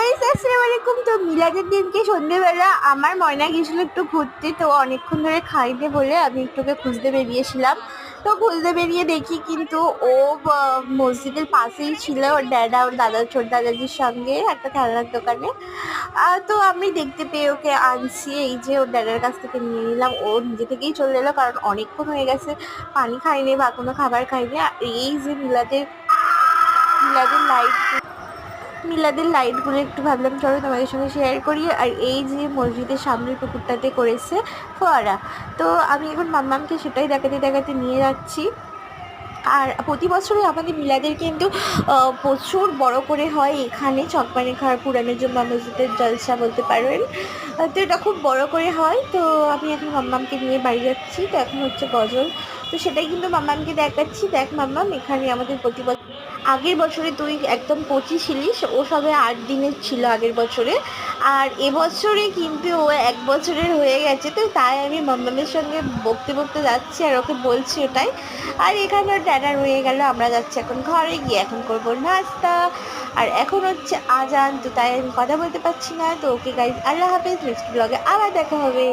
Guys আসসালামু আলাইকুম। তো মিলাদের দিনকে সন্ধ্যেবেলা আমার ময়না গিয়েছিল একটু ঘুরতে, তো অনেকক্ষণ ধরে খাইনি বলে আমি একটুকে খুঁজতে বেরিয়েছিলাম। তো খুঁজতে বেরিয়ে দেখি কিন্তু ও মসজিদের পাশেই ছিল, ওর ড্যাডা ওর দাদা ছোট দাদাজির সঙ্গে একটা খেলনার দোকানে। তো আমি দেখতে পেয়ে ওকে আনছি, এই যে ওর ড্যাডার কাছ থেকে নিয়ে নিলাম। ও নিজে থেকেই চলে এলো কারণ অনেকক্ষণ হয়ে গেছে পানি খাইনি বা কোনো খাবার খাইনি। আর এই যে মিলাদের মিলাদের লাইট মিলাদের লাইটগুলো একটু ভাবলাম চলো তোমাদের সঙ্গে শেয়ার করি। আর এই যে মসজিদের সামনের পুকুরটাতে করেছে ফোয়ারা, তো আমি এখন মাম্মামকে সেটাই দেখাতে দেখাতে নিয়ে যাচ্ছি। আর প্রতি বছরই আমাদের মিলাদের কিন্তু প্রচুর বড় করে হয় এখানে চকবানেখার পুরানো জুম্মা মসজিদের জলসা বলতে পারেন। তো এটা খুব বড় করে হয়। তো আমি এখন মাম্মামকে নিয়ে বাড়ি যাচ্ছি, তো এখন হচ্ছে গজল। তো সেটাই কিন্তু মাম্মামকে দেখাচ্ছি, দেখ মাম্মাম এখানে আমাদের প্রতি বছর আগের বছরে তুই একদম কচি ছিলিস, ও সবে 8 দিনের ছিল আগের বছরে। আর এবছরে কিন্তু ও 1 বছরের হয়ে গেছে। তো তাই আমি মাম্মামের সঙ্গে বকতে বকতে যাচ্ছি আর ওকে বলছি ওটাই। আর এখানে ওর ড্যাডা রয়ে গেল, আমরা যাচ্ছি এখন ঘরে গিয়ে এখন করবো নাস্তা। আর এখন হচ্ছে আজান, তো তাই আমি কথা বলতে পারছি না। তো ওকে গাইজ, আল্লাহ হাফেজ, নেক্সট ব্লগে আবার দেখা হবে।